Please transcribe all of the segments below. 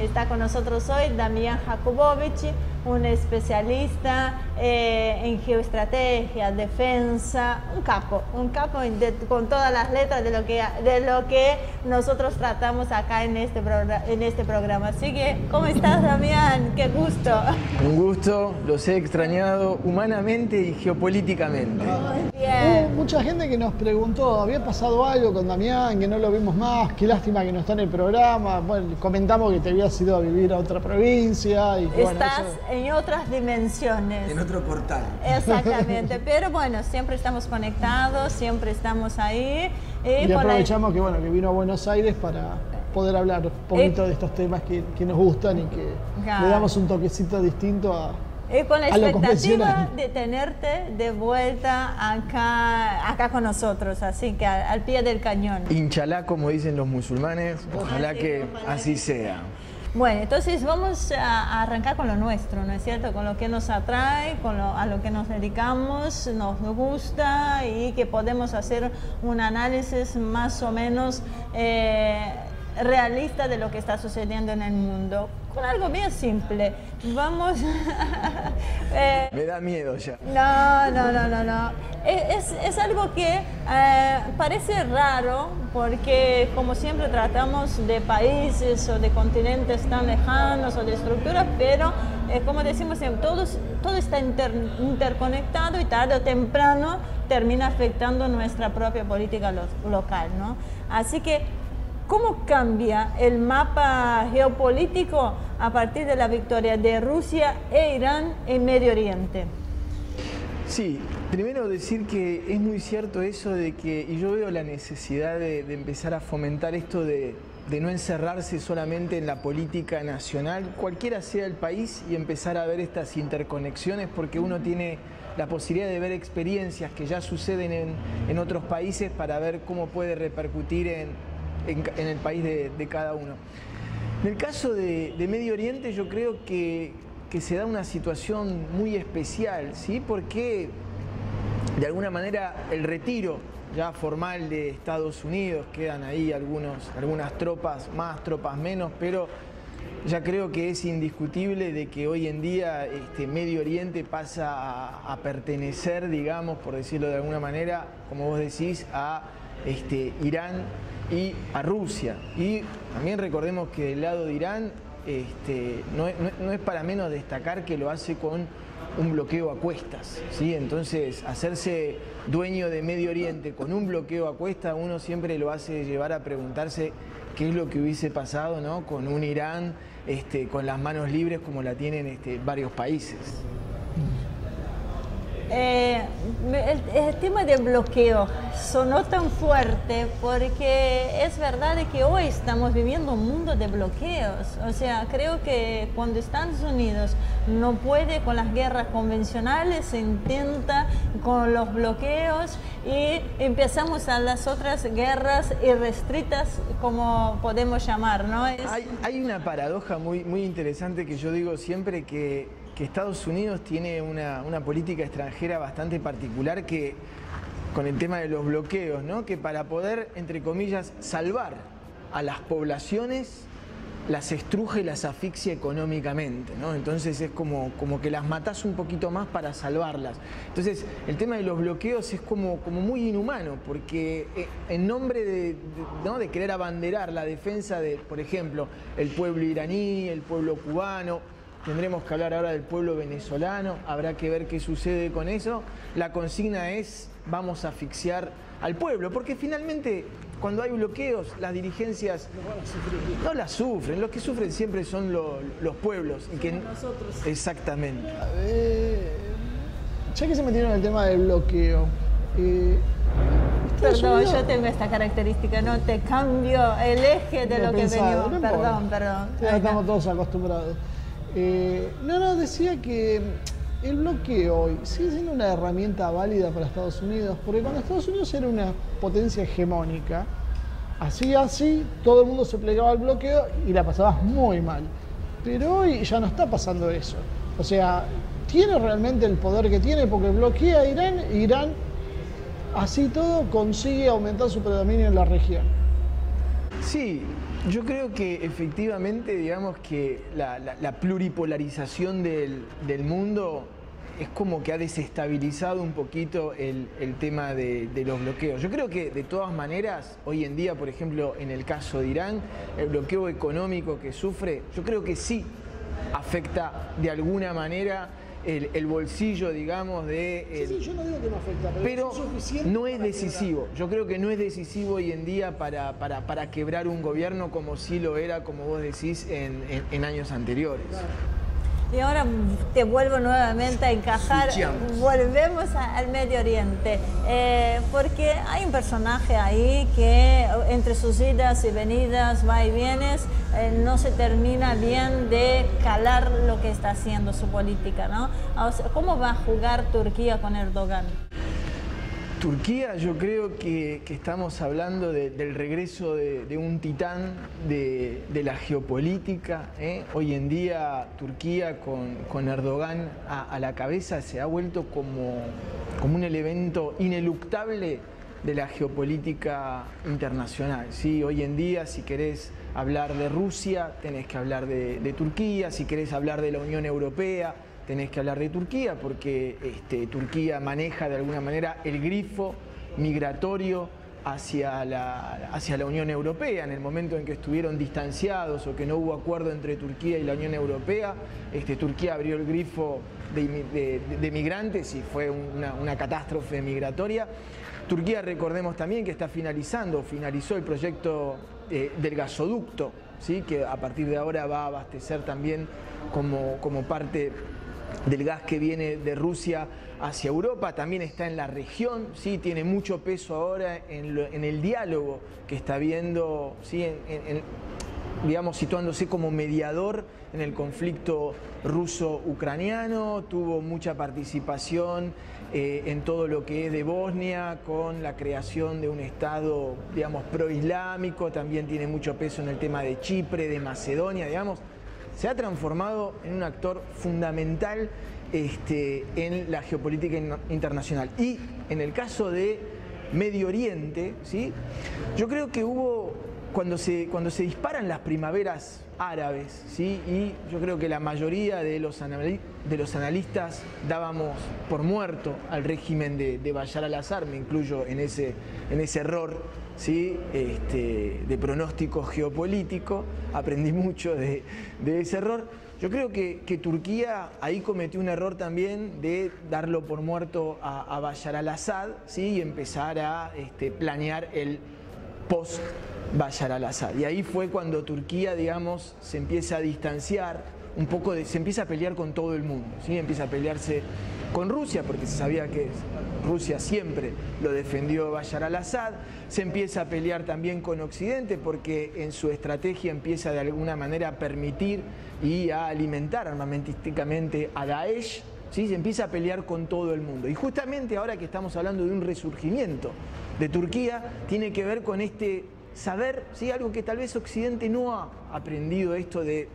Está con nosotros hoy Damián Jakubowicz, un especialista en geoestrategia, defensa, un capo con todas las letras de lo que nosotros tratamos acá en este programa. Así que, ¿cómo estás, Damián? ¡Qué gusto! Un gusto, los he extrañado humanamente y geopolíticamente. Bien. Hubo mucha gente que nos preguntó, ¿había pasado algo con Damián, que no lo vimos más? Qué lástima que no está en el programa. Bueno, comentamos que te habías ido a vivir a otra provincia. Y que, Estás bueno, en otras dimensiones. En otro portal. Exactamente, pero bueno, siempre estamos conectados, siempre estamos ahí. y aprovechamos que vino a Buenos Aires para poder hablar un poquito de estos temas que nos gustan y que Claro. le damos un toquecito distinto a con la a lo expectativa convencional. de tenerte de vuelta acá con nosotros, así que al pie del cañón. Inchalá, como dicen los musulmanes, ojalá que así sea. Bueno, entonces vamos a arrancar con lo nuestro, ¿no es cierto? Con lo que nos atrae, a lo que nos dedicamos, nos gusta y que podemos hacer un análisis más o menos realista de lo que está sucediendo en el mundo. Con algo bien simple. Vamos... Me da miedo ya. No. Es algo que parece raro porque como siempre tratamos de países o de continentes tan lejanos o de estructuras, pero como decimos siempre, todo está interconectado y tarde o temprano termina afectando nuestra propia política local, ¿no? Así que, ¿cómo cambia el mapa geopolítico a partir de la victoria de Rusia e Irán en Medio Oriente? Sí, primero decir que es muy cierto eso de que, y yo veo la necesidad de empezar a fomentar esto de no encerrarse solamente en la política nacional, cualquiera sea el país, y empezar a ver estas interconexiones, porque uno tiene la posibilidad de ver experiencias que ya suceden en otros países para ver cómo puede repercutir en el país de cada uno. En el caso de Medio Oriente yo creo que se da una situación muy especial, ¿sí? Porque de alguna manera el retiro ya formal de Estados Unidos, quedan ahí algunas tropas más, tropas menos, pero ya creo que es indiscutible de que hoy en día Medio Oriente pasa a pertenecer, digamos, por decirlo de alguna manera, como vos decís, a Irán y a Rusia. Y también recordemos que del lado de Irán no es para menos destacar que lo hace con un bloqueo a cuestas, ¿sí? Entonces, hacerse dueño de Medio Oriente con un bloqueo a cuestas, uno siempre lo hace llevar a preguntarse qué es lo que hubiese pasado, ¿no? Con un Irán con las manos libres como la tienen varios países. El tema del bloqueo sonó tan fuerte porque es verdad de que hoy estamos viviendo un mundo de bloqueos. O sea, creo que cuando Estados Unidos no puede con las guerras convencionales, se intenta con los bloqueos y empezamos a las otras guerras irrestritas, como podemos llamar, ¿no? Hay una paradoja muy interesante que yo digo siempre, que Estados Unidos tiene una política extranjera bastante particular que con el tema de los bloqueos, ¿no? Que para poder, entre comillas, salvar a las poblaciones, las estruje y las asfixia económicamente, ¿no? Entonces es como que las matás un poquito más para salvarlas. Entonces el tema de los bloqueos es como muy inhumano, porque en nombre de querer abanderar la defensa de, por ejemplo, el pueblo iraní, el pueblo cubano, tendremos que hablar ahora del pueblo venezolano, habrá que ver qué sucede con eso. La consigna es: vamos a asfixiar al pueblo, porque finalmente cuando hay bloqueos las dirigencias no las sufren, los que sufren siempre son los pueblos. Y que nosotros. Exactamente. Ya que se metieron en el tema del bloqueo, Perdón, yo tengo esta característica, no te cambio el eje de lo que venimos. Perdón. Ya estamos todos acostumbrados. Decía que el bloqueo hoy sigue siendo una herramienta válida para Estados Unidos, porque cuando Estados Unidos era una potencia hegemónica, así, todo el mundo se plegaba al bloqueo y la pasabas muy mal. Pero hoy ya no está pasando eso. O sea, tiene realmente el poder que tiene porque bloquea a Irán y Irán, así todo, consigue aumentar su predominio en la región. Sí, Yo creo que efectivamente, digamos que la pluripolarización del mundo es como que ha desestabilizado un poquito el tema de los bloqueos. Yo creo que de todas maneras, hoy en día, por ejemplo, en el caso de Irán, el bloqueo económico que sufre, yo creo que sí afecta de alguna manera el bolsillo, digamos, de... Sí, yo no digo que no afecta, pero es suficiente no es decisivo. Yo creo que no es decisivo hoy en día para quebrar un gobierno como sí lo era, como vos decís, en años anteriores. Claro. Y ahora te vuelvo nuevamente a encajar, volvemos al Medio Oriente, porque hay un personaje ahí que entre sus idas y venidas, va y vienes, no se termina bien de calar lo que está haciendo su política, ¿no? O sea, ¿cómo va a jugar Turquía con Erdogan? Turquía, yo creo que estamos hablando del regreso de un titán de la geopolítica. Hoy en día Turquía con Erdogan a la cabeza se ha vuelto como un elemento ineluctable de la geopolítica internacional. ¿Sí? Hoy en día, si querés hablar de Rusia, tenés que hablar de Turquía. Si querés hablar de la Unión Europea, tenés que hablar de Turquía, porque Turquía maneja de alguna manera el grifo migratorio hacia la Unión Europea. En el momento en que estuvieron distanciados o que no hubo acuerdo entre Turquía y la Unión Europea, Turquía abrió el grifo de migrantes y fue una catástrofe migratoria. Turquía, recordemos también que finalizó el proyecto del gasoducto, ¿sí? Que a partir de ahora va a abastecer también como parte del gas que viene de Rusia hacia Europa. También está en la región, ¿sí? Tiene mucho peso ahora en el diálogo que está viendo, ¿sí? Digamos, situándose como mediador en el conflicto ruso-ucraniano. Tuvo mucha participación en todo lo que es de Bosnia, con la creación de un Estado, digamos, proislámico. También tiene mucho peso en el tema de Chipre, de Macedonia, digamos. Se ha transformado en un actor fundamental en la geopolítica internacional. Y en el caso de Medio Oriente, ¿sí? Yo creo que hubo, cuando se disparan las primaveras árabes, ¿sí? Y yo creo que la mayoría de los analistas dábamos por muerto al régimen de Bashar al-Assad, me incluyo en ese error, ¿sí? De pronóstico geopolítico. Aprendí mucho de ese error. Yo creo que Turquía ahí cometió un error también de darlo por muerto a Bashar al-Assad, ¿sí? Y empezar a planear el post-Bashar al-Assad. Y ahí fue cuando Turquía, digamos, se empieza a distanciar un poco, se empieza a pelear con todo el mundo, ¿sí? Empieza a pelearse con Rusia, porque se sabía que Rusia siempre lo defendió Bashar al-Assad. Se empieza a pelear también con Occidente, porque en su estrategia empieza de alguna manera a permitir y a alimentar armamentísticamente a Daesh, ¿sí? Se empieza a pelear con todo el mundo. Y justamente ahora que estamos hablando de un resurgimiento de Turquía, tiene que ver con saber, ¿sí? Algo que tal vez Occidente no ha aprendido, esto de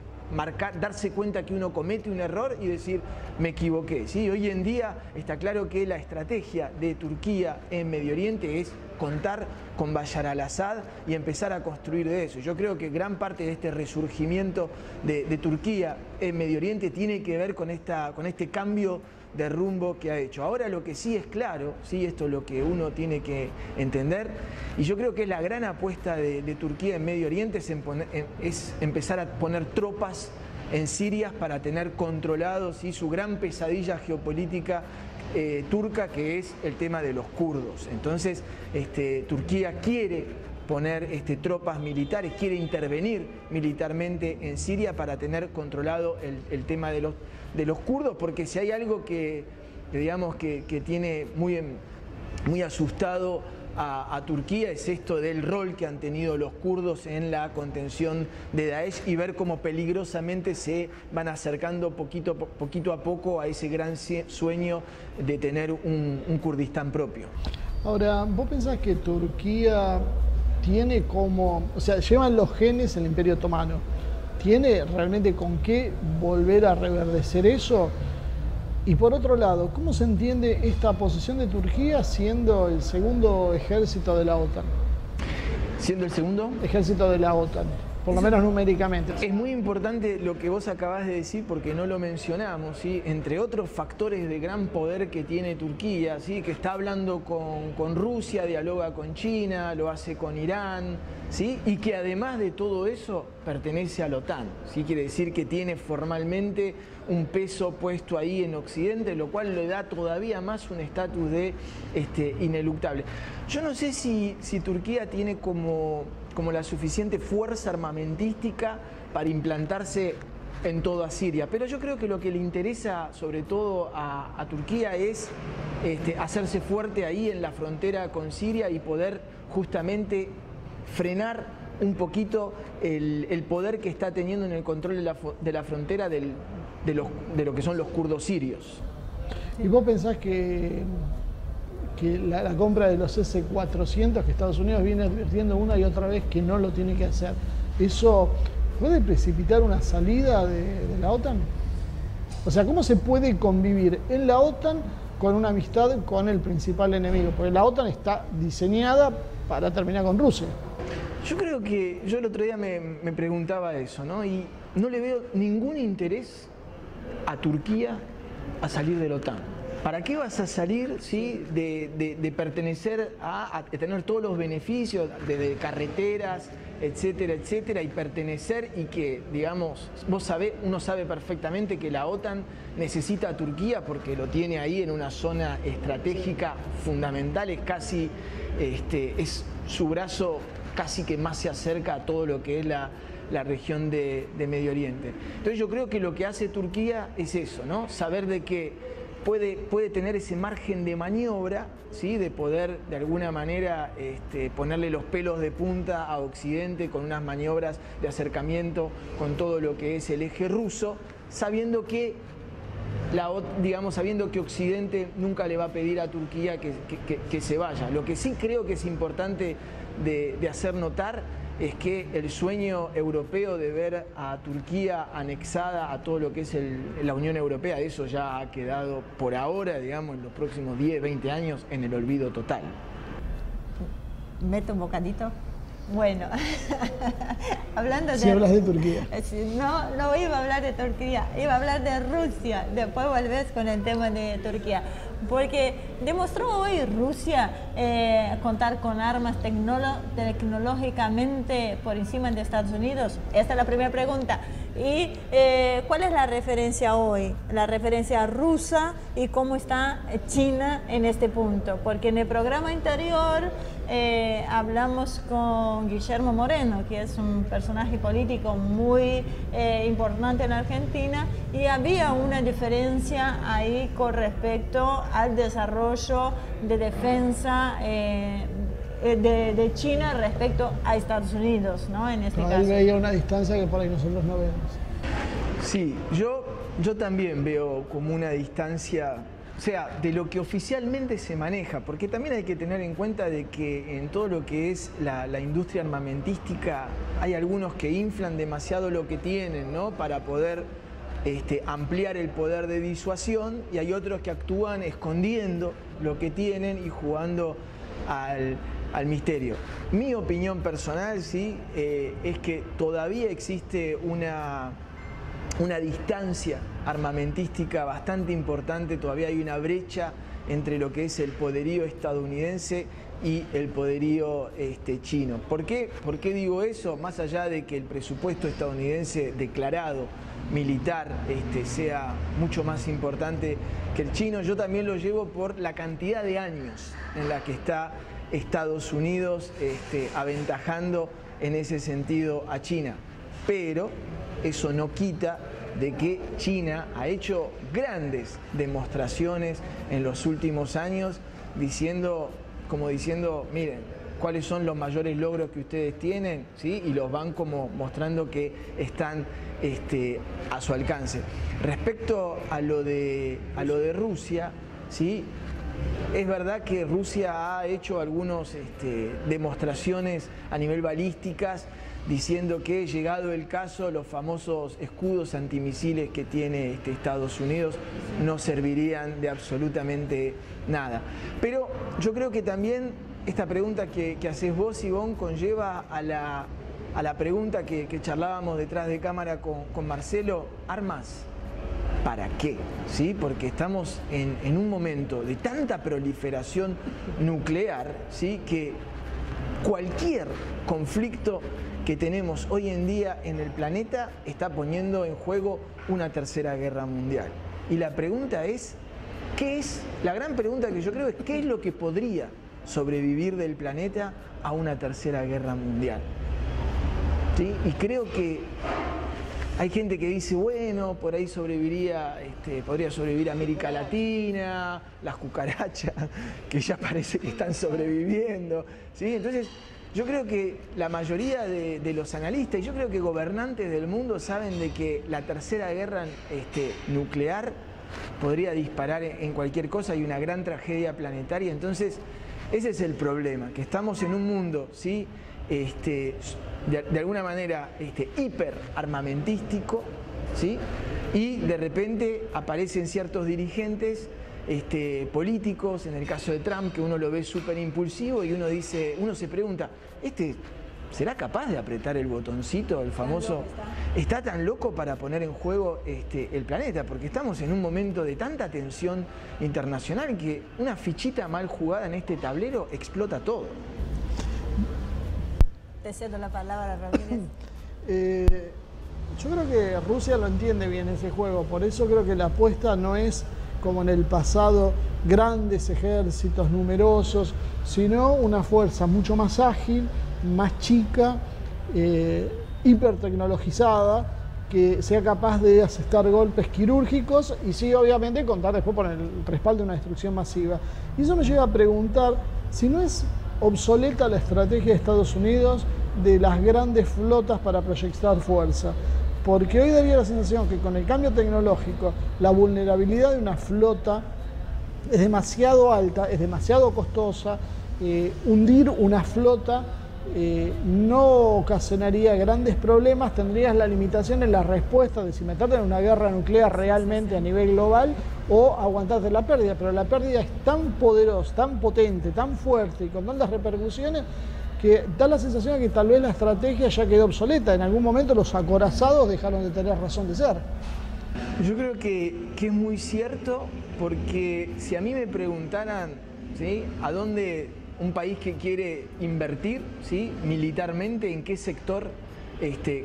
darse cuenta que uno comete un error y decir, me equivoqué, ¿sí? Hoy en día está claro que la estrategia de Turquía en Medio Oriente es contar con Bashar al-Assad y empezar a construir de eso. Yo creo que gran parte de este resurgimiento de Turquía en Medio Oriente tiene que ver con este cambio de rumbo que ha hecho. Ahora lo que sí es claro, sí, esto es lo que uno tiene que entender, y yo creo que la gran apuesta de Turquía en Medio Oriente es empezar a poner tropas en Siria para tener controlados, ¿sí? Su gran pesadilla geopolítica turca, que es el tema de los kurdos. Entonces, Turquía quiere poner tropas militares, quiere intervenir militarmente en Siria para tener controlado el tema de los kurdos, porque si hay algo que digamos que tiene muy asustado a Turquía es esto del rol que han tenido los kurdos en la contención de Daesh, y ver cómo peligrosamente se van acercando poquito a poco a ese gran sueño de tener un Kurdistán propio. Ahora, ¿vos pensás que Turquía tiene llevan los genes del Imperio Otomano? ¿Tiene realmente con qué volver a reverdecer eso? Y por otro lado, ¿cómo se entiende esta posición de Turquía siendo el segundo ejército de la OTAN? ¿Siendo el segundo? Ejército de la OTAN. por lo menos numéricamente. Es muy importante lo que vos acabás de decir porque no lo mencionamos, ¿sí? Entre otros factores de gran poder que tiene Turquía, ¿sí? Que está hablando con Rusia, dialoga con China, lo hace con Irán, ¿sí? Y que además de todo eso pertenece a la OTAN, ¿sí? Quiere decir que tiene formalmente un peso puesto ahí en Occidente, lo cual le da todavía más un estatus de ineluctable. Yo no sé si Turquía tiene como la suficiente fuerza armamentística para implantarse en toda Siria, pero yo creo que lo que le interesa sobre todo a Turquía es hacerse fuerte ahí en la frontera con Siria y poder justamente frenar un poquito el poder que está teniendo en el control de la frontera de lo que son los kurdos sirios. ¿Y vos pensás que la compra de los S-400 que Estados Unidos viene advirtiendo una y otra vez que no lo tiene que hacer, eso puede precipitar una salida de la OTAN? O sea, ¿cómo se puede convivir en la OTAN con una amistad con el principal enemigo? Porque la OTAN está diseñada para terminar con Rusia. Yo creo que yo el otro día me preguntaba eso, ¿no? Y no le veo ningún interés a Turquía a salir de la OTAN. ¿Para qué vas a salir, ¿sí? de pertenecer a tener todos los beneficios de carreteras, etcétera, etcétera, y pertenecer y que, digamos, uno sabe perfectamente que la OTAN necesita a Turquía porque lo tiene ahí en una zona estratégica fundamental, es casi, es su brazo casi que más se acerca a todo lo que es la región de Medio Oriente. Entonces yo creo que lo que hace Turquía es eso, ¿no? Saber de que puede tener ese margen de maniobra, ¿sí? De poder de alguna manera ponerle los pelos de punta a Occidente con unas maniobras de acercamiento con todo lo que es el eje ruso, sabiendo que sabiendo que Occidente nunca le va a pedir a Turquía que se vaya. Lo que sí creo que es importante de hacer notar es que el sueño europeo de ver a Turquía anexada a todo lo que es la Unión Europea, eso ya ha quedado por ahora, digamos, en los próximos 10, 20 años, en el olvido total. ¿Meto un bocadito? Bueno, hablando de... Si hablas de Turquía. No iba a hablar de Turquía, iba a hablar de Rusia. Después volvés con el tema de Turquía. Porque demostró hoy Rusia contar con armas tecnológicamente por encima de Estados Unidos. Esta es la primera pregunta. ¿Y cuál es la referencia hoy? La referencia rusa y cómo está China en este punto. Porque en el programa anterior hablamos con Guillermo Moreno, que es un personaje político muy importante en Argentina, y había una diferencia ahí con respecto al desarrollo de defensa de China respecto a Estados Unidos, ¿no? En este caso. Ahí veía una distancia que por ahí nosotros no vemos. Sí, yo también veo como una distancia, o sea, de lo que oficialmente se maneja, porque también hay que tener en cuenta de que en todo lo que es la industria armamentística hay algunos que inflan demasiado lo que tienen, ¿no? Para poder ampliar el poder de disuasión, y hay otros que actúan escondiendo lo que tienen y jugando al misterio. Mi opinión personal, sí, es que todavía existe una distancia armamentística bastante importante, todavía hay una brecha entre lo que es el poderío estadounidense y el poderío chino. ¿Por qué digo eso? Más allá de que el presupuesto estadounidense declarado militar sea mucho más importante que el chino, yo también lo llevo por la cantidad de años en la que está Estados Unidos aventajando en ese sentido a China. Pero eso no quita de que China ha hecho grandes demostraciones en los últimos años diciendo, miren, cuáles son los mayores logros que ustedes tienen, ¿sí? Y los van como mostrando que están a su alcance. Respecto a lo de Rusia, ¿sí? Es verdad que Rusia ha hecho algunas demostraciones a nivel balísticas diciendo que, llegado el caso, los famosos escudos antimisiles que tiene Estados Unidos no servirían de absolutamente nada. Pero yo creo que también esta pregunta que haces vos, Ivonne, conlleva a a la pregunta que charlábamos detrás de cámara con Marcelo, ¿armas para qué? ¿Sí? Porque estamos en un momento de tanta proliferación nuclear, ¿sí? Que cualquier conflicto que tenemos hoy en día en el planeta está poniendo en juego una tercera guerra mundial. Y la pregunta es, la gran pregunta que yo creo es, ¿qué es lo que podría sobrevivir del planeta a una tercera guerra mundial? ¿Sí? Y creo que hay gente que dice, bueno, por ahí podría sobrevivir América Latina, las cucarachas, que ya parece que están sobreviviendo, ¿sí? Entonces, yo creo que la mayoría de los analistas, y yo creo que gobernantes del mundo, saben de que la tercera guerra nuclear podría disparar en cualquier cosa y una gran tragedia planetaria. Entonces, ese es el problema, que estamos en un mundo, ¿sí? De alguna manera hiper armamentístico, ¿sí? Y de repente aparecen ciertos dirigentes políticos, en el caso de Trump, que uno lo ve súper impulsivo y uno se pregunta, ¿será capaz de apretar el botoncito, el famoso? ¿Está tan loco para poner en juego el planeta? Porque estamos en un momento de tanta tensión internacional que una fichita mal jugada en este tablero explota todo. Te cedo la palabra, Ramírez. Yo creo que Rusia lo entiende bien ese juego, por eso creo que la apuesta no es como en el pasado, grandes ejércitos numerosos, sino una fuerza mucho más ágil, más chica, hipertecnologizada, que sea capaz de asestar golpes quirúrgicos y sí, obviamente, contar después con el respaldo de una destrucción masiva. Y eso me lleva a preguntar si no es obsoleta la estrategia de Estados Unidos de las grandes flotas para proyectar fuerza. Porque hoy daría la sensación que con el cambio tecnológico, la vulnerabilidad de una flota es demasiado alta, es demasiado costosa. Hundir una flota no ocasionaría grandes problemas, tendrías la limitación en la respuesta de si meterte en una guerra nuclear realmente a nivel global o aguantarte la pérdida, pero la pérdida es tan poderosa, tan potente, tan fuerte y con tantas repercusiones que da la sensación de que tal vez la estrategia ya quedó obsoleta. En algún momento los acorazados dejaron de tener razón de ser. Yo creo que es muy cierto, porque si a mí me preguntaran, ¿sí?, a dónde un país que quiere invertir, ¿sí?, militarmente, en qué sector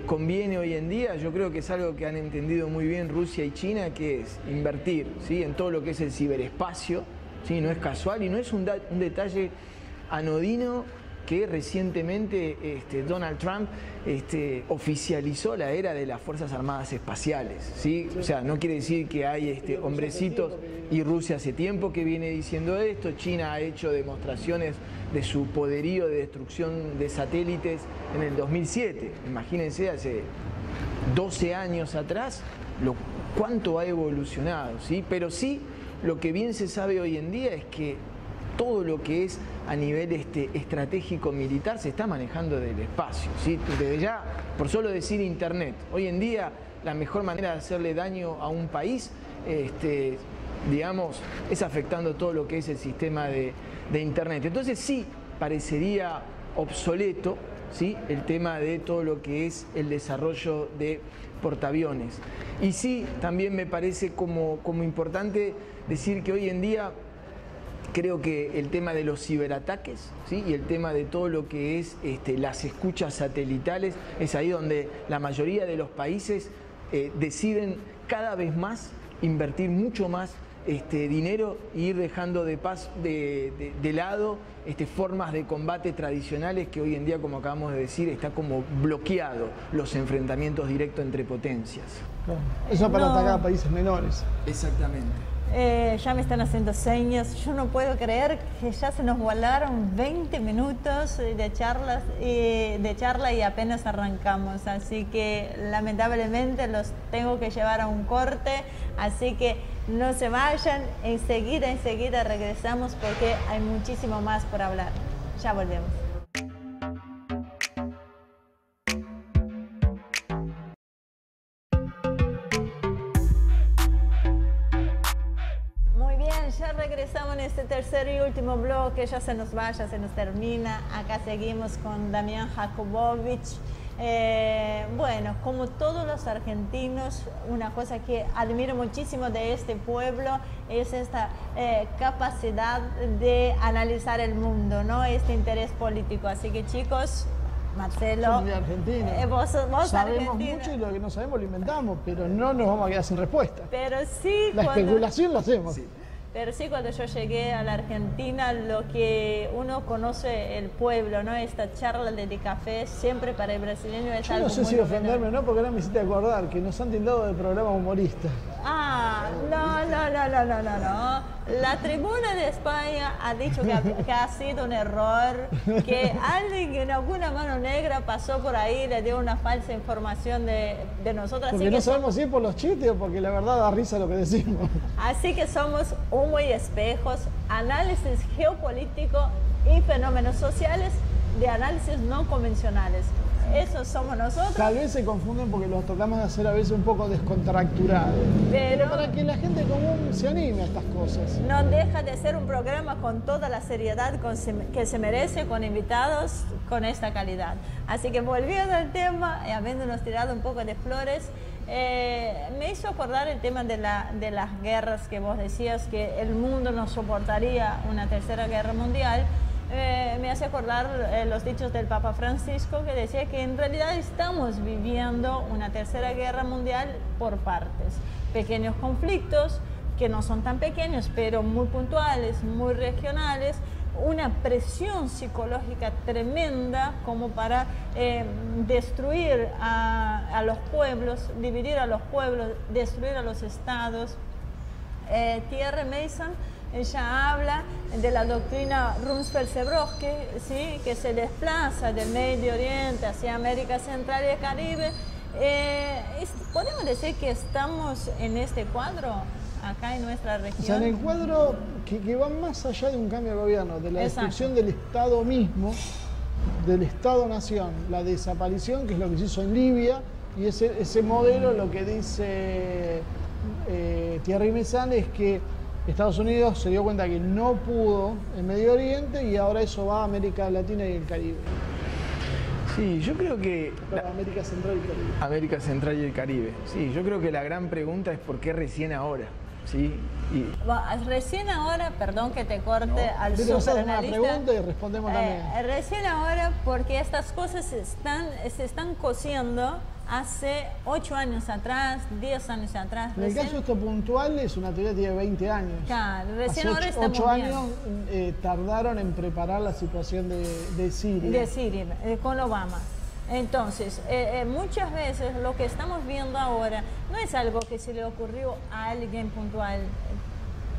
conviene hoy en día, yo creo que es algo que han entendido muy bien Rusia y China, que es invertir, ¿sí?, en todo lo que es el ciberespacio, ¿sí? No es casual y no es un detalle anodino que recientemente Donald Trump oficializó la era de las Fuerzas Armadas Espaciales, ¿sí? O sea, no quiere decir que hay hombrecitos, y Rusia hace tiempo que viene diciendo esto. China ha hecho demostraciones de su poderío de destrucción de satélites en el 2007. Imagínense, hace 12 años atrás, cuánto ha evolucionado, ¿sí? Pero sí, lo que bien se sabe hoy en día es que todo lo que es a nivel estratégico militar se está manejando del espacio, ¿sí? Desde ya, por solo decir Internet, hoy en día la mejor manera de hacerle daño a un país, digamos, es afectando todo lo que es el sistema de Internet. Entonces sí parecería obsoleto, ¿sí?, el tema de todo lo que es el desarrollo de portaaviones. Y sí, también me parece como importante decir que hoy en día creo que el tema de los ciberataques, ¿sí?, y el tema de todo lo que es las escuchas satelitales, es ahí donde la mayoría de los países deciden cada vez más invertir mucho más dinero e ir dejando de lado formas de combate tradicionales que hoy en día, como acabamos de decir, está como bloqueado los enfrentamientos directos entre potencias. Claro. Eso para atacar a países menores. Exactamente. Ya me están haciendo señas. Yo no puedo creer que ya se nos volaron 20 minutos de charla y apenas arrancamos. Así que lamentablemente los tengo que llevar a un corte. Así que no se vayan. Enseguida regresamos porque hay muchísimo más por hablar. Ya volvemos. Ya regresamos en este tercer y último bloque, ya se nos vaya, se nos termina. Acá seguimos con Damián Jakubowicz, Bueno, como todos los argentinos, una cosa que admiro muchísimo de este pueblo es esta capacidad de analizar el mundo, ¿no? Este interés político. Así que chicos, Marcelo, Somos de Argentina. Vos sabemos argentino. mucho y lo que no sabemos lo inventamos, pero no nos vamos a quedar sin respuesta. Pero sí, La especulación la hacemos. Sí. Pero sí, cuando yo llegué a la Argentina, lo que uno conoce el pueblo, ¿no? Esta charla de café, siempre para el brasileño es Yo algo no sé muy si novedoso. ofenderme o no, porque ahora me hiciste acordar que nos han tildado de programa humorista. Ah, no. La Tribuna de España ha dicho que ha sido un error, que alguien en alguna mano negra pasó por ahí, le dio una falsa información de nosotros. Porque no sabemos si es por los chistes o porque la verdad da risa lo que decimos. Así que somos humo y espejos, análisis geopolítico y fenómenos sociales de análisis no convencionales. Eso somos nosotros. Tal vez se confunden porque los tocamos de hacer a veces un poco descontracturados. Pero para que la gente común se anime a estas cosas. no deja de ser un programa con toda la seriedad que se merece, con invitados con esta calidad. Así que volviendo al tema, habiéndonos tirado un poco de flores, me hizo acordar el tema de las guerras que vos decías, que el mundo no soportaría una tercera guerra mundial. Me hace acordar los dichos del Papa Francisco, que decía que en realidad estamos viviendo una tercera guerra mundial por partes. Pequeños conflictos que no son tan pequeños, pero muy puntuales, muy regionales, una presión psicológica tremenda como para destruir a los pueblos, dividir a los pueblos, destruir a los estados. Thierry Mason ella habla de la doctrina Rumsfeld-Zebrowski, ¿sí? Que se desplaza del Medio Oriente hacia América Central y el Caribe. ¿Podemos decir que estamos en este cuadro acá en nuestra región? O sea, en el cuadro que va más allá de un cambio de gobierno, de la destrucción del Estado mismo, del Estado-Nación, la desaparición, que es lo que se hizo en Libia, y ese modelo, lo que dice Thierry Meyssan es que Estados Unidos se dio cuenta que no pudo en Medio Oriente y ahora eso va a América Latina y el Caribe. Sí, yo creo que... América Central y el Caribe. América Central y el Caribe. Sí, yo creo que la gran pregunta es ¿por qué recién ahora? ¿Sí? Recién ahora, perdón que te corte al superanalista. superanalista. Una pregunta y respondemos también. Recién ahora porque estas cosas se están cociendo hace 8 años atrás, 10 años atrás. En el caso esto puntual es una teoría que tiene 20 años. Claro, recién hace ahora estamos 8 años tardaron en preparar la situación de Siria. De Siria, con Obama. Entonces, muchas veces lo que estamos viendo ahora no es algo que se le ocurrió a alguien puntual.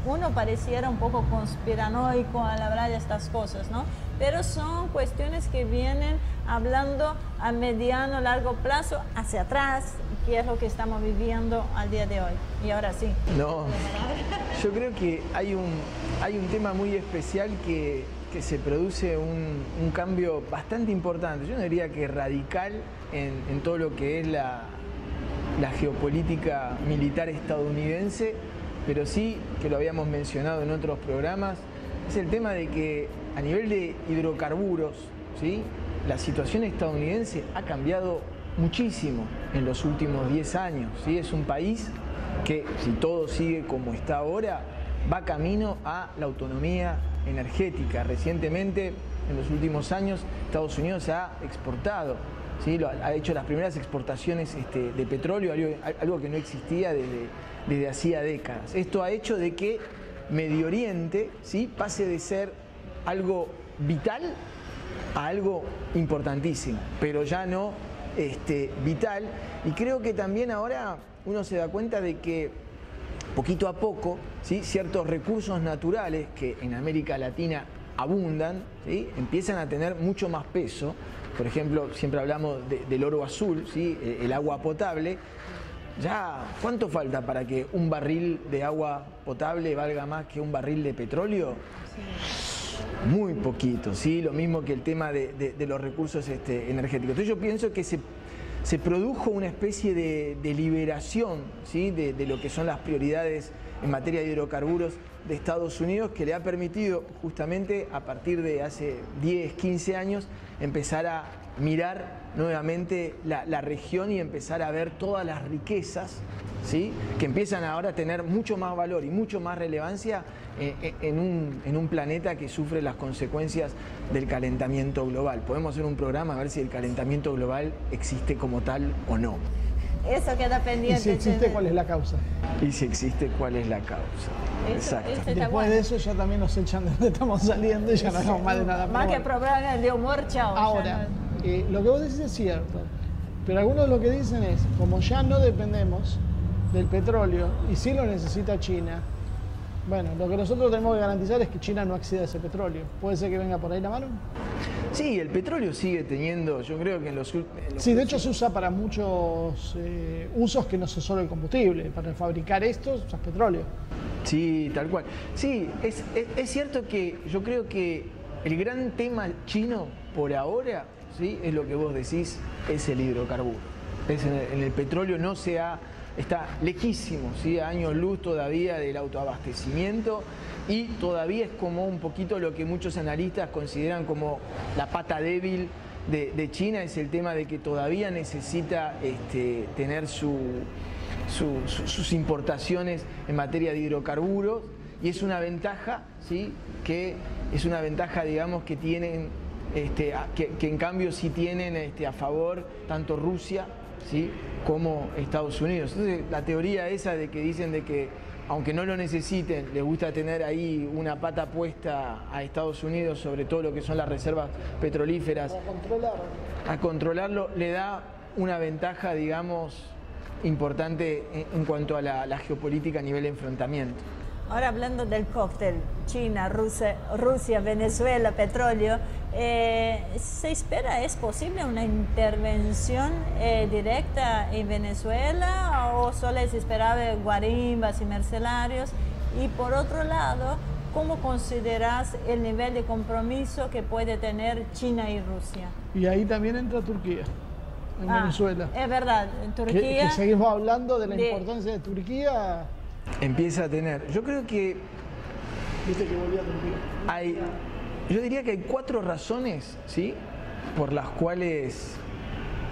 Uno pareciera un poco conspiranoico al hablar de estas cosas, ¿no? Pero son cuestiones que vienen hablando a mediano, largo plazo, hacia atrás, que es lo que estamos viviendo al día de hoy. Y ahora sí. No, yo creo que hay un tema muy especial que se produce un cambio bastante importante, yo no diría que radical en todo lo que es la geopolítica militar estadounidense, pero sí, que lo habíamos mencionado en otros programas, es el tema de que a nivel de hidrocarburos, ¿sí? La situación estadounidense ha cambiado muchísimo en los últimos 10 años, ¿sí? Es un país que, si todo sigue como está ahora, va camino a la autonomía energética. Recientemente, en los últimos años, Estados Unidos ha exportado, ¿sí? Ha hecho las primeras exportaciones de petróleo, algo que no existía desde hacía décadas. Esto ha hecho de que Medio Oriente, ¿sí? Pase de ser algo vital a algo importantísimo, pero ya no vital. Y creo que también ahora uno se da cuenta de que poquito a poco, ¿sí? Ciertos recursos naturales que en América Latina abundan, ¿sí? Empiezan a tener mucho más peso. Por ejemplo, siempre hablamos del oro azul, ¿sí? El agua potable. Ya, ¿cuánto falta para que un barril de agua potable valga más que un barril de petróleo? Sí. Muy poquito, ¿sí? Lo mismo que el tema de los recursos energéticos. Entonces yo pienso que se produjo una especie de liberación, ¿sí? de lo que son las prioridades en materia de hidrocarburos de Estados Unidos, que le ha permitido justamente a partir de hace 10, 15 años empezar a mirar nuevamente la región y empezar a ver todas las riquezas, ¿sí?, que empiezan ahora a tener mucho más valor y mucho más relevancia en un planeta que sufre las consecuencias del calentamiento global. Podemos hacer un programa a ver si el calentamiento global existe como tal o no. Eso queda pendiente. Y si existe, ¿cuál es la causa? Y si existe, ¿cuál es la causa? Exacto. Después de eso ya también nos echan de donde estamos saliendo y ya no hablamos más de nada. Más que programas de humor, chao. Ahora, lo que vos decís es cierto, pero algunos lo que dicen es, como ya no dependemos del petróleo y sí lo necesita China, bueno, lo que nosotros tenemos que garantizar es que China no acceda a ese petróleo. ¿Puede ser que venga por ahí la mano? Sí, el petróleo sigue teniendo, yo creo que en los sí, de hecho se usa para muchos usos que no son solo el combustible. Para fabricar esto usas petróleo. Sí, tal cual. Sí, es cierto que yo creo que el gran tema chino por ahora, ¿sí?, es lo que vos decís, es el hidrocarburo. En el petróleo no se ha... Está lejísimo, ¿sí?, a años luz todavía del autoabastecimiento, y todavía es como un poquito lo que muchos analistas consideran como la pata débil de China, es el tema de que todavía necesita tener sus importaciones en materia de hidrocarburos, y es una ventaja, ¿sí?, que es una ventaja, digamos, que tienen, que en cambio sí tienen a favor tanto Rusia, ¿sí?, como Estados Unidos. Entonces, la teoría esa de que dicen de que aunque no lo necesiten, les gusta tener ahí una pata puesta a Estados Unidos sobre todo lo que son las reservas petrolíferas, a controlarlo, le da una ventaja, digamos, importante en cuanto a la geopolítica a nivel de enfrentamiento. Ahora hablando del cóctel, China, Rusia, Venezuela, petróleo, ¿se espera, es posible una intervención directa en Venezuela o solo se esperaba guarimbas y mercenarios? Y por otro lado, ¿cómo consideras el nivel de compromiso que puede tener China y Rusia? Y ahí también entra Turquía, en Venezuela. Es verdad, en Turquía... Que seguimos hablando de la importancia de Turquía... Empieza a tener. Yo creo que... ¿Viste que volvía a Turquía? Yo diría que hay 4 razones, ¿sí?, por las cuales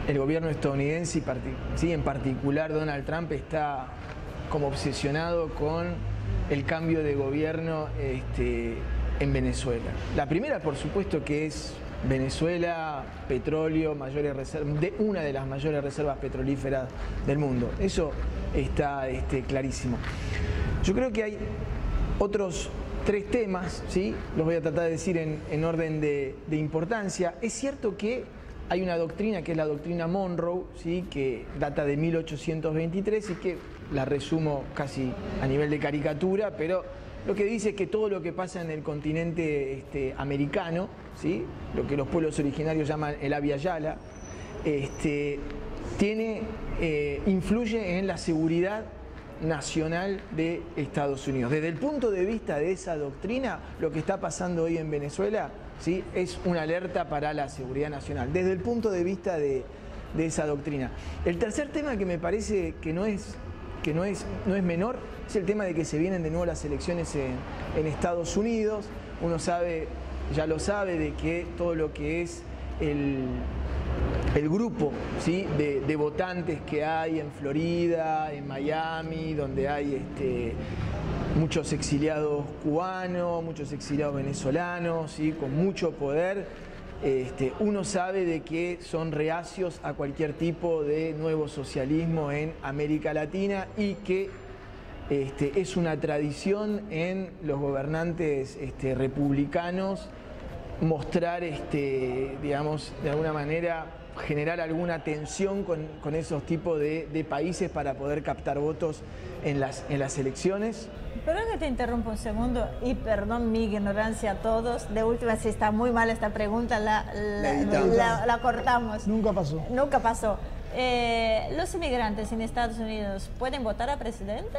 el gobierno estadounidense y en particular Donald Trump está como obsesionado con el cambio de gobierno en Venezuela. La primera, por supuesto, que es Venezuela, petróleo, mayores reservas, una de las mayores reservas petrolíferas del mundo. Eso está clarísimo. Yo creo que hay otros 3 temas, ¿sí?, los voy a tratar de decir en orden de importancia. Es cierto que hay una doctrina que es la doctrina Monroe, ¿sí?, que data de 1823 y que la resumo casi a nivel de caricatura, pero lo que dice es que todo lo que pasa en el continente americano, ¿sí?, lo que los pueblos originarios llaman el Abya Yala, influye en la seguridad nacional de Estados Unidos. Desde el punto de vista de esa doctrina, lo que está pasando hoy en Venezuela, ¿sí?, es una alerta para la seguridad nacional, desde el punto de vista de esa doctrina. El tercer tema que me parece que no es menor es el tema de que se vienen de nuevo las elecciones en Estados Unidos. Uno ya lo sabe, de que todo lo que es el grupo, ¿sí?, de votantes que hay en Florida, en Miami, donde hay muchos exiliados cubanos, muchos exiliados venezolanos, ¿sí?, con mucho poder, uno sabe de que son reacios a cualquier tipo de nuevo socialismo en América Latina y que es una tradición en los gobernantes republicanos mostrar, digamos, de alguna manera generar alguna tensión con esos tipos de países para poder captar votos en las elecciones. Perdón que te interrumpa un segundo y perdón mi ignorancia a todos. De última, si está muy mal esta pregunta, la cortamos. Nunca pasó. Nunca pasó. ¿Los inmigrantes en Estados Unidos pueden votar a presidente?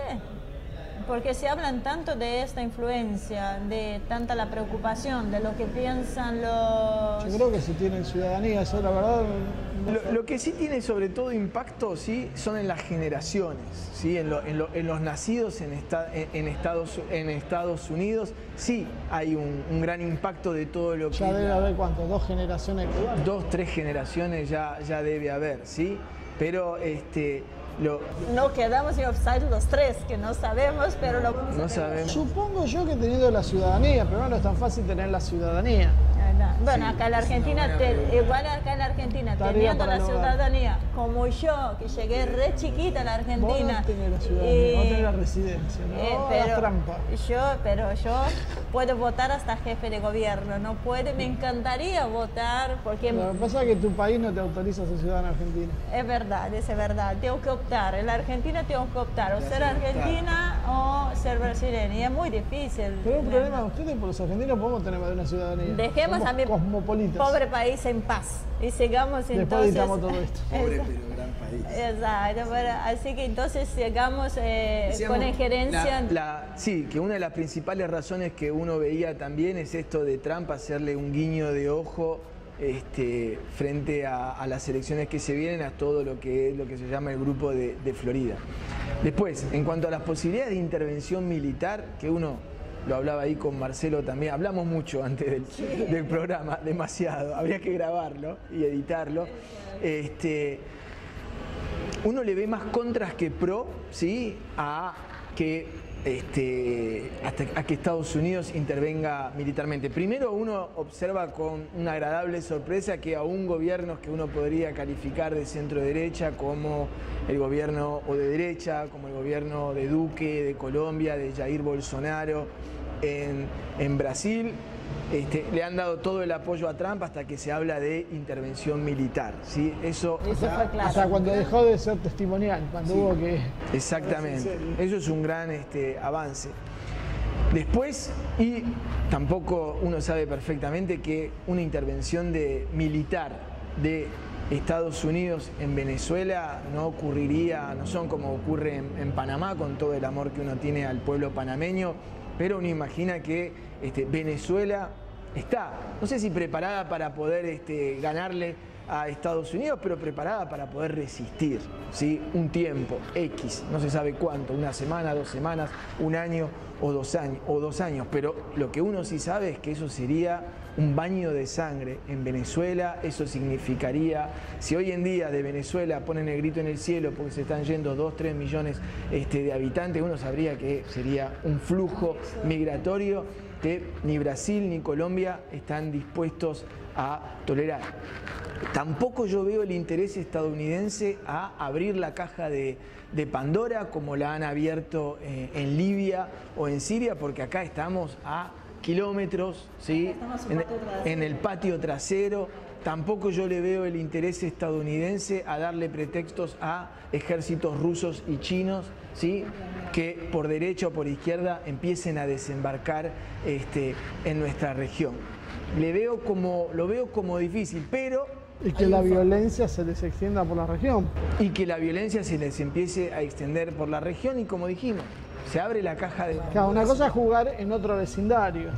porque se hablan tanto de esta influencia, de tanta la preocupación, de lo que piensan los... Yo creo que si tienen ciudadanía, eso la verdad... Lo que sí tiene sobre todo impacto, sí, son en las generaciones, ¿sí? En los nacidos en Estados Unidos, sí hay un gran impacto de todo lo que... Ya debe haber, ¿cuánto? ¿2 generaciones? 2, 3 generaciones ya debe haber, ¿sí? Pero No quedamos en offside los 3, que no sabemos, pero lo no sabemos. Supongo yo que teniendo la ciudadanía, pero no es tan fácil tener la ciudadanía. Bueno, Sí, acá en la Argentina, igual acá en la Argentina, Tarea teniendo para la el hogar. ciudadanía, como yo, que llegué re chiquita a la Vos Argentina. no tenés la ciudadanía, vos tenés la residencia, no hagas trampa. Pero yo puedo votar hasta jefe de gobierno, no puede, me encantaría votar porque... Lo que pasa es que tu país no te autoriza a ser ciudadano argentino. Es verdad, tengo que optar, en la Argentina tengo que optar, o ser argentina o ser brasileña, y es muy difícil. Pero un problema de ustedes, por los argentinos podemos tener más de una ciudadanía. Dejemos Somos a mi cosmopolitas. pobre país en paz y sigamos Después entonces... editamos todo esto. Pobre pero gran país. Exacto, así que entonces sigamos con injerencia... Sí, que una de las principales razones que uno veía también es esto de Trump hacerle un guiño de ojo frente a las elecciones que se vienen, a todo lo que se llama el grupo de Florida. Después, en cuanto a las posibilidades de intervención militar, que uno lo hablaba ahí con Marcelo también, hablamos mucho antes del programa, demasiado, habría que grabarlo y editarlo. Uno le ve más contras que pro, ¿sí? a que Estados Unidos intervenga militarmente. Primero uno observa con una agradable sorpresa que aún gobiernos que uno podría calificar de centro derecha, como el gobierno o de derecha, como el gobierno de Duque, de Colombia, de Jair Bolsonaro en Brasil, le han dado todo el apoyo a Trump hasta que se habla de intervención militar, ¿sí? Eso fue claro. O sea, cuando dejó de ser testimonial, cuando hubo que... Exactamente, eso es un gran avance. Después, y tampoco uno sabe perfectamente que una intervención militar de Estados Unidos en Venezuela no ocurriría, no son como ocurre en Panamá, con todo el amor que uno tiene al pueblo panameño, pero uno imagina que Venezuela está, no sé si preparada para poder ganarle a Estados Unidos, pero preparada para poder resistir, ¿sí? Un tiempo X, no se sabe cuánto, una semana, 2 semanas, un año o 2 años, pero lo que uno sí sabe es que eso sería un baño de sangre en Venezuela. Eso significaría, si hoy en día de Venezuela ponen el grito en el cielo porque se están yendo 2-3 millones de habitantes, uno sabría que sería un flujo migratorio que ni Brasil ni Colombia están dispuestos a tolerar. Tampoco yo veo el interés estadounidense a abrir la caja de Pandora como la han abierto en Libia o en Siria, porque acá estamos a kilómetros, ¿sí? En el patio trasero. Tampoco yo le veo el interés estadounidense a darle pretextos a ejércitos rusos y chinos, ¿sí? Que por derecha o por izquierda empiecen a desembarcar en nuestra región. Lo veo como difícil, pero... Y que la violencia se les extienda por la región. Y que la violencia se les empiece a extender por la región, y como dijimos, se abre la caja de... Claro, una cosa es jugar en otro vecindario.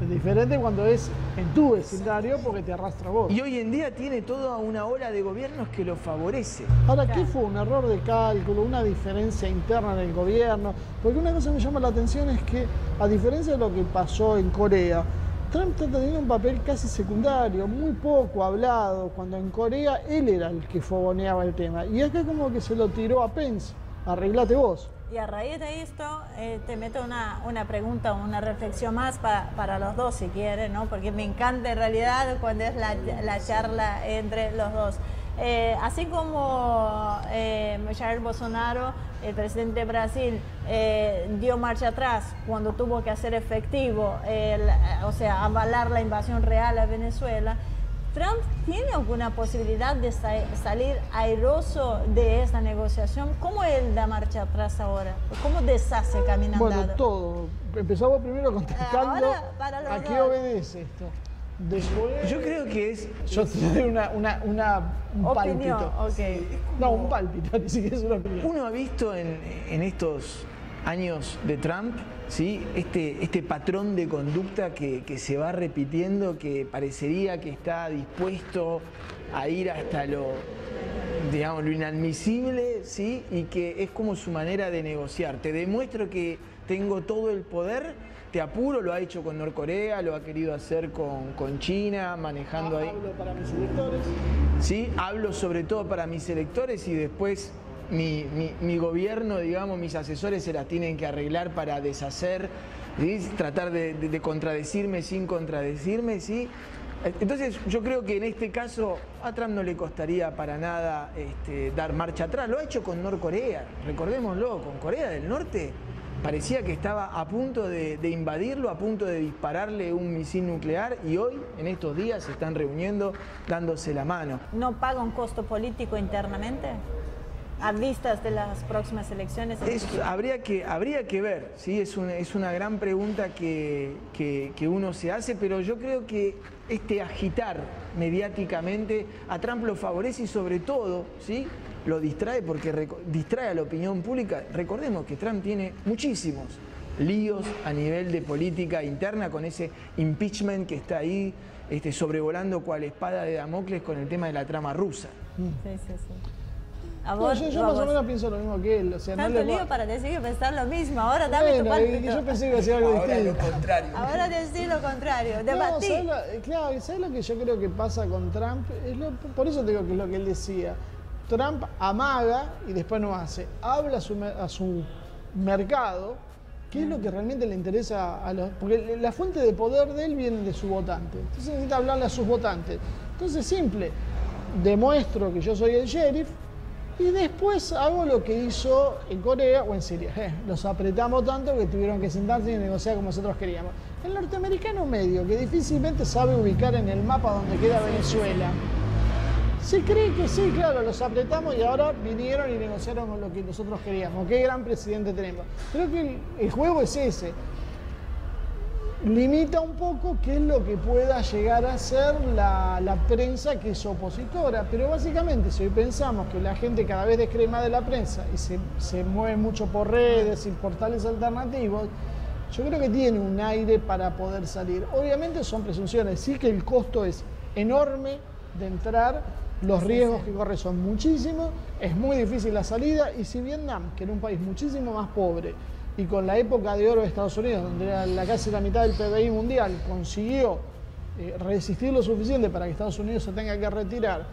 Es diferente cuando es en tu vecindario porque te arrastra vos. Y hoy en día tiene toda una ola de gobiernos que lo favorece. Ahora, ¿qué fue? ¿Un error de cálculo? ¿Una diferencia interna en el gobierno? Porque una cosa que me llama la atención es que, a diferencia de lo que pasó en Corea, Trump está teniendo un papel casi secundario, muy poco hablado, cuando en Corea él era el que fogoneaba el tema. Y acá como que se lo tiró a Pence. Arreglate vos. Y a raíz de esto, te meto una pregunta, una reflexión más para los dos, si quieren, ¿no? Porque me encanta en realidad cuando es la charla entre los dos. Así como Jair Bolsonaro, el presidente de Brasil, dio marcha atrás cuando tuvo que hacer efectivo, o sea, avalar la invasión real a Venezuela, ¿Trump tiene alguna posibilidad de salir airoso de esta negociación? ¿Cómo él da marcha atrás ahora? ¿Cómo deshace caminando? Bueno, todo. Empezamos primero contestando a qué obedece esto. Después, yo creo que es... Yo te doy un pálpito. Okay. No, un pálpito, ni siquiera es una opinión. Uno ha visto en estos años de Trump, ¿sí? Este patrón de conducta que se va repitiendo, que parecería que está dispuesto a ir hasta digamos, lo inadmisible, ¿sí? Y que es como su manera de negociar. Te demuestro que tengo todo el poder, te apuro, lo ha hecho con Norcorea, lo ha querido hacer con China, manejando ahí. Hablo para mis electores. Sí, hablo sobre todo para mis electores y después mi gobierno, digamos, mis asesores se las tienen que arreglar para deshacer, ¿sí? Tratar de contradecirme sin contradecirme, ¿sí? Entonces yo creo que en este caso a Trump no le costaría para nada dar marcha atrás. Lo ha hecho con Norcorea, recordémoslo, con Corea del Norte. Parecía que estaba a punto de invadirlo, a punto de dispararle un misil nuclear y hoy, en estos días, se están reuniendo, dándose la mano. ¿No paga un costo político internamente? ¿A vistas de las próximas elecciones? Habría que ver, ¿sí? Es una gran pregunta que uno se hace, pero yo creo que agitar mediáticamente a Trump lo favorece y sobre todo, ¿sí? Lo distrae porque distrae a la opinión pública. Recordemos que Trump tiene muchísimos líos a nivel de política interna con ese impeachment que está ahí sobrevolando cual espada de Damocles con el tema de la trama rusa. Sí, sí, sí. Yo más o menos pienso lo mismo que él. O sea, tanto lío para decir que pensar lo mismo. Ahora dame tu parte. Yo pensé que iba a decir algo distinto. Ahora lo contrario. Ahora decir lo contrario. Debatí. Claro, ¿sabes lo que yo creo que pasa con Trump? Por eso te digo que es lo que él decía. Trump amaga y después no hace. Habla a su mercado, qué es lo que realmente le interesa a los... Porque la fuente de poder de él viene de su votante. Entonces necesita hablarle a sus votantes. Entonces simple, demuestro que yo soy el sheriff y después hago lo que hizo en Corea o en Siria. Los apretamos tanto que tuvieron que sentarse y negociar como nosotros queríamos. El norteamericano medio, que difícilmente sabe ubicar en el mapa donde queda Venezuela, se cree que sí, claro, los apretamos y ahora vinieron y negociaron con lo que nosotros queríamos. Qué gran presidente tenemos. Creo que el juego es ese. Limita un poco qué es lo que pueda llegar a ser la prensa que es opositora. Pero básicamente, si hoy pensamos que la gente cada vez descree más de la prensa y se mueve mucho por redes y portales alternativos, yo creo que tiene un aire para poder salir. Obviamente son presunciones, sí que el costo es enorme de entrar. Los riesgos que corre son muchísimos, es muy difícil la salida y si Vietnam, que era un país muchísimo más pobre y con la época de oro de Estados Unidos, donde era casi la mitad del PBI mundial, consiguió resistir lo suficiente para que Estados Unidos se tenga que retirar,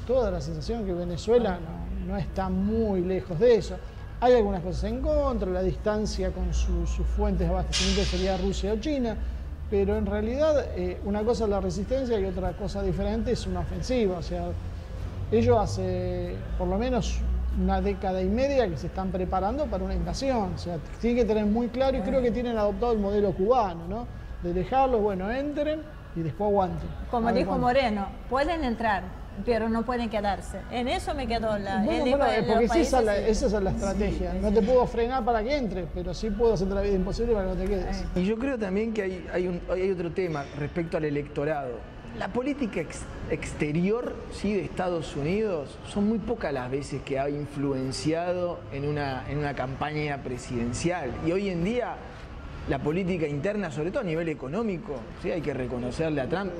toda la sensación que Venezuela no está muy lejos de eso. Hay algunas cosas en contra, la distancia con sus fuentes de abastecimiento sería Rusia o China, pero en realidad una cosa es la resistencia y otra cosa diferente es una ofensiva. O sea, ellos hace por lo menos una década y media que se están preparando para una invasión. O sea, tienen que tener muy claro y creo que tienen adoptado el modelo cubano, ¿no? De dejarlos, bueno, entren y después aguanten. Como dijo Moreno, pueden entrar, pero no pueden quedarse. En eso me quedó porque esa es la estrategia. No te puedo frenar para que entres, pero sí puedo hacer la vida imposible para que no te quedes. Y yo creo también que hay otro tema respecto al electorado. La política exterior, ¿sí? De Estados Unidos son muy pocas las veces que ha influenciado en una campaña presidencial. Y hoy en día la política interna, sobre todo a nivel económico, ¿sí? Hay que reconocerle a Trump,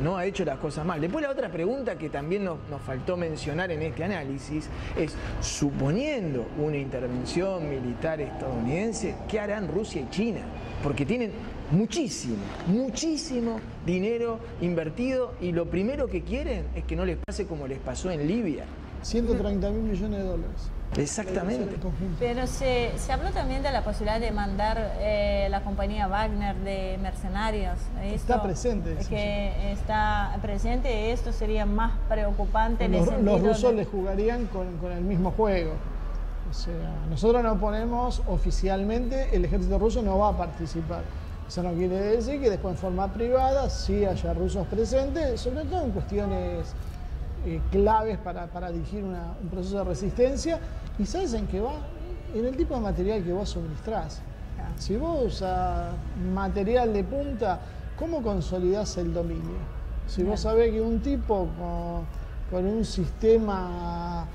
no ha hecho las cosas mal. Después la otra pregunta que también nos faltó mencionar en este análisis es, suponiendo una intervención militar estadounidense, ¿qué harán Rusia y China? Porque tienen muchísimo dinero invertido y lo primero que quieren es que no les pase como les pasó en Libia. 130.000 millones de dólares. Exactamente. Pero se habló también de la posibilidad de mandar la compañía Wagner de mercenarios. Está presente. Que está presente, esto sería más preocupante. Los rusos le jugarían con el mismo juego. O sea, nosotros no ponemos oficialmente, el ejército ruso no va a participar. Eso no quiere decir que después en forma privada sí haya rusos presentes, sobre todo en cuestiones claves para dirigir un proceso de resistencia. ¿Y sabes en qué va? En el tipo de material que vos suministrás. Si vos usas material de punta, ¿cómo consolidás el dominio? Si vos sabés que un tipo con un sistema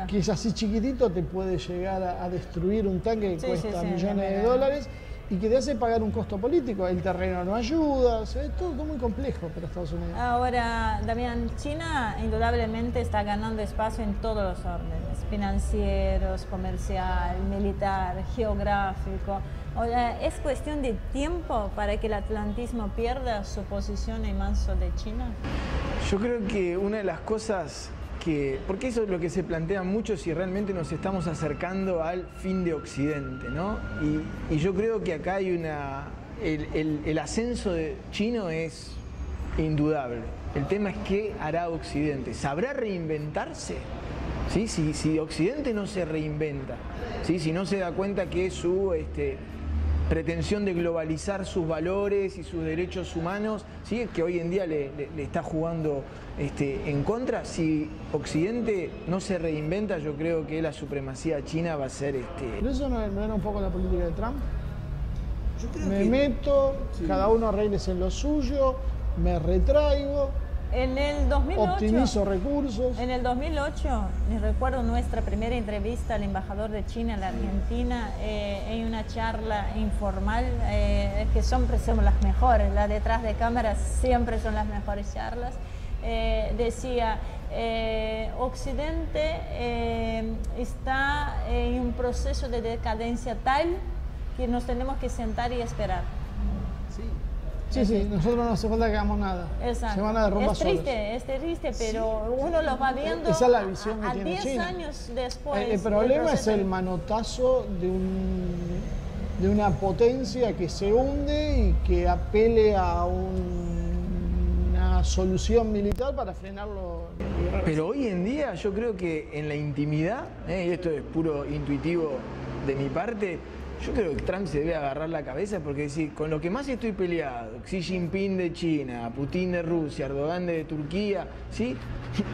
que es así chiquitito, te puede llegar a destruir un tanque que cuesta millones de dólares y que te hace pagar un costo político. El terreno no ayuda, o sea, es todo muy complejo para Estados Unidos. Ahora, Damián, China indudablemente está ganando espacio en todos los órdenes, financieros, comercial, militar, geográfico. Ahora, ¿es cuestión de tiempo para que el atlantismo pierda su posición en manos de China? Yo creo que una de las cosas porque eso es lo que se plantea mucho si realmente nos estamos acercando al fin de Occidente, ¿no? Y yo creo que acá hay el ascenso chino es indudable. El tema es qué hará Occidente. ¿Sabrá reinventarse? ¿Sí? Si Occidente no se reinventa, ¿sí? Si no se da cuenta que su pretensión de globalizar sus valores y sus derechos humanos, ¿sí? Que hoy en día le está jugando en contra. Si Occidente no se reinventa, yo creo que la supremacía china va a ser... ¿Pero eso no era un poco la política de Trump? Me meto, sí, cada uno arréglese en lo suyo, me retraigo. En el 2008, optimizo recursos. En el 2008, recuerdo nuestra primera entrevista al embajador de China en la Argentina, en una charla informal, que siempre son las mejores, las detrás de cámaras siempre son las mejores charlas. Decía, Occidente está en un proceso de decadencia tal que nos tenemos que sentar y esperar. Sí, nosotros no hace falta que hagamos nada. Exacto. Se van a derrumbar solos. Es triste, pero uno lo va viendo. Esa es la visión que a tiene 10 China. años después. El problema es el manotazo de una potencia que se hunde y que apele a una solución militar para frenarlo. Pero hoy en día yo creo que en la intimidad, y esto es puro intuitivo de mi parte, yo creo que Trump se debe agarrar la cabeza porque decir, con lo que más estoy peleado, Xi Jinping de China, Putin de Rusia, Erdogan de Turquía, ¿sí?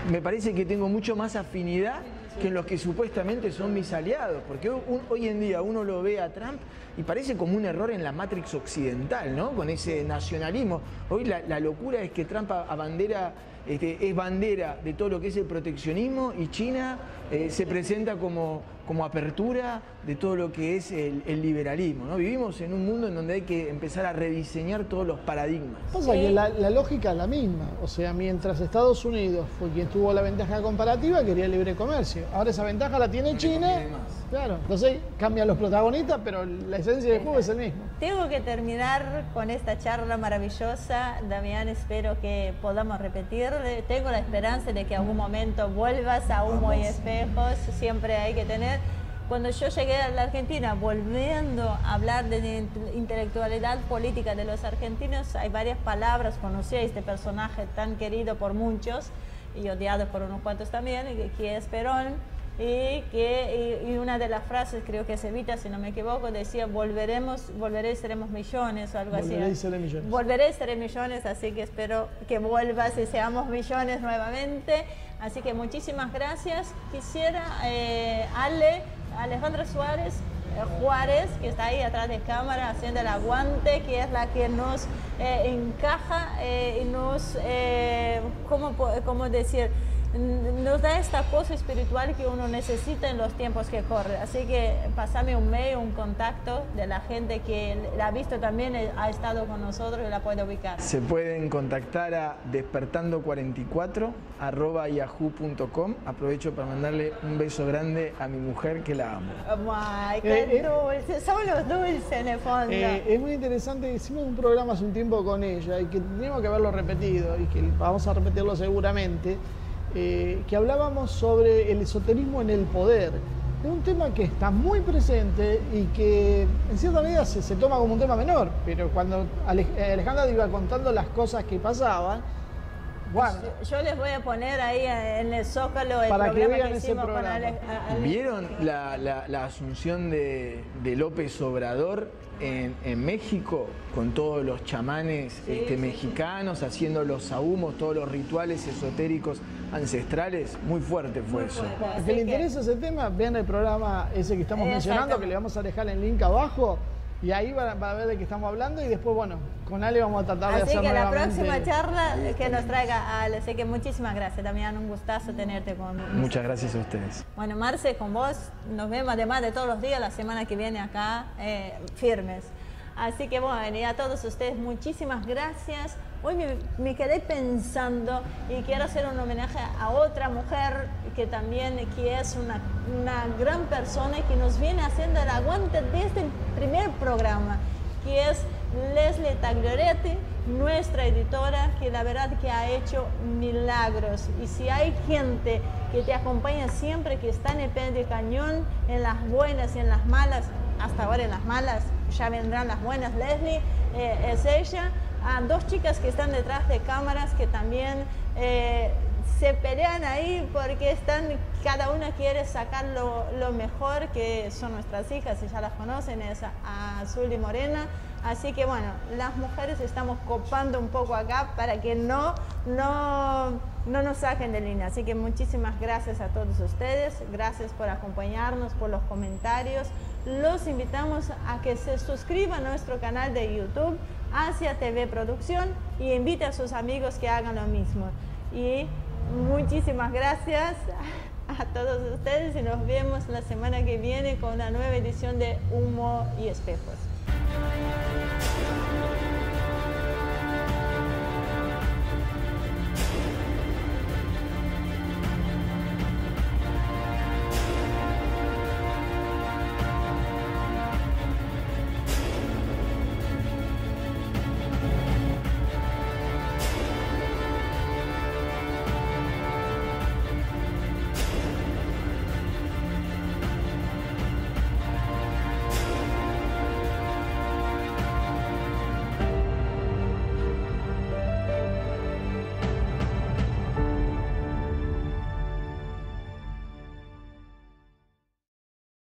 Me parece que tengo mucho más afinidad que en los que supuestamente son mis aliados, porque hoy en día uno lo ve a Trump y parece como un error en la Matrix occidental, ¿no? Con ese nacionalismo. Hoy la locura es que Trump es bandera de todo lo que es el proteccionismo y China se presenta como apertura de todo lo que es el liberalismo, ¿no? Vivimos en un mundo en donde hay que empezar a rediseñar todos los paradigmas. Pasa que la lógica es la misma, o sea, mientras Estados Unidos fue quien tuvo la ventaja comparativa, quería libre comercio. Ahora esa ventaja la tiene China, claro, entonces cambian los protagonistas, pero la esencia del juego es el mismo. Tengo que terminar con esta charla maravillosa, Damián, espero que podamos repetir. Tengo la esperanza de que en algún momento vuelvas a Humo y Espejos, siempre hay que tener. Cuando yo llegué a la Argentina, volviendo a hablar de intelectualidad política de los argentinos, hay varias palabras, conocí a este personaje tan querido por muchos y odiado por unos cuantos también, que es Perón. Y una de las frases, creo que es Evita, si no me equivoco, decía volveré y seremos millones o algo así. Volveré y seré millones. Volveré y seré millones, así que espero que vuelvas y seamos millones nuevamente. Así que muchísimas gracias. Quisiera Alejandra Suárez, que está ahí atrás de cámara haciendo el aguante, que es la que nos encaja y nos, ¿cómo decir? Nos da esta cosa espiritual que uno necesita en los tiempos que corren. Así que pásame un mail, un contacto de la gente que la ha visto también, ha estado con nosotros y la puede ubicar. Se pueden contactar a despertando44@yahoo.com. Aprovecho para mandarle un beso grande a mi mujer que la amo. ¡Ay, qué dulce! Son los dulces en el fondo. Es muy interesante, hicimos un programa hace un tiempo con ella y que tenemos que haberlo repetido y que vamos a repetirlo seguramente. Que hablábamos sobre el esoterismo en el poder. Es un tema que está muy presente y que en cierta medida se toma como un tema menor, pero cuando Alejandra iba contando las cosas que pasaban, bueno, yo les voy a poner ahí en el Zócalo el para programa que vean que ese hicimos programa. con ¿Vieron la asunción de López Obrador en México con todos los chamanes mexicanos haciendo los sahumos, todos los rituales esotéricos ancestrales? Muy fuerte fue eso. Al que le interesa ese tema, vean el programa ese que estamos mencionando, que le vamos a dejar el link abajo. Y ahí van a ver de qué estamos hablando y después, bueno, con Ale vamos a tratar de hacer Así que la nuevamente... próxima charla que nos traiga Ale. Así que muchísimas gracias, Damián, un gustazo tenerte con nosotros. Muchas gracias a ustedes. Bueno, Marce, con vos nos vemos además de todos los días, la semana que viene acá, firmes. Así que bueno, y a todos ustedes muchísimas gracias. Hoy me quedé pensando y quiero hacer un homenaje a otra mujer que también que es una gran persona y que nos viene haciendo el aguante desde el primer programa, que es Leslie Taglioretti, nuestra editora, que la verdad que ha hecho milagros. Y si hay gente que te acompaña siempre, que está en el pie de cañón, en las buenas y en las malas, hasta ahora en las malas, ya vendrán las buenas, Leslie es ella. A dos chicas que están detrás de cámaras que también se pelean ahí porque cada una quiere sacar lo mejor, que son nuestras hijas, y ya las conocen, es Azul y Morena. Así que bueno, las mujeres estamos copando un poco acá para que no nos saquen de línea. Así que muchísimas gracias a todos ustedes, gracias por acompañarnos, por los comentarios. Los invitamos a que se suscriban a nuestro canal de YouTube, Asia TV Producción, y invite a sus amigos que hagan lo mismo. Y muchísimas gracias a todos ustedes y nos vemos la semana que viene con una nueva edición de Humo y Espejos.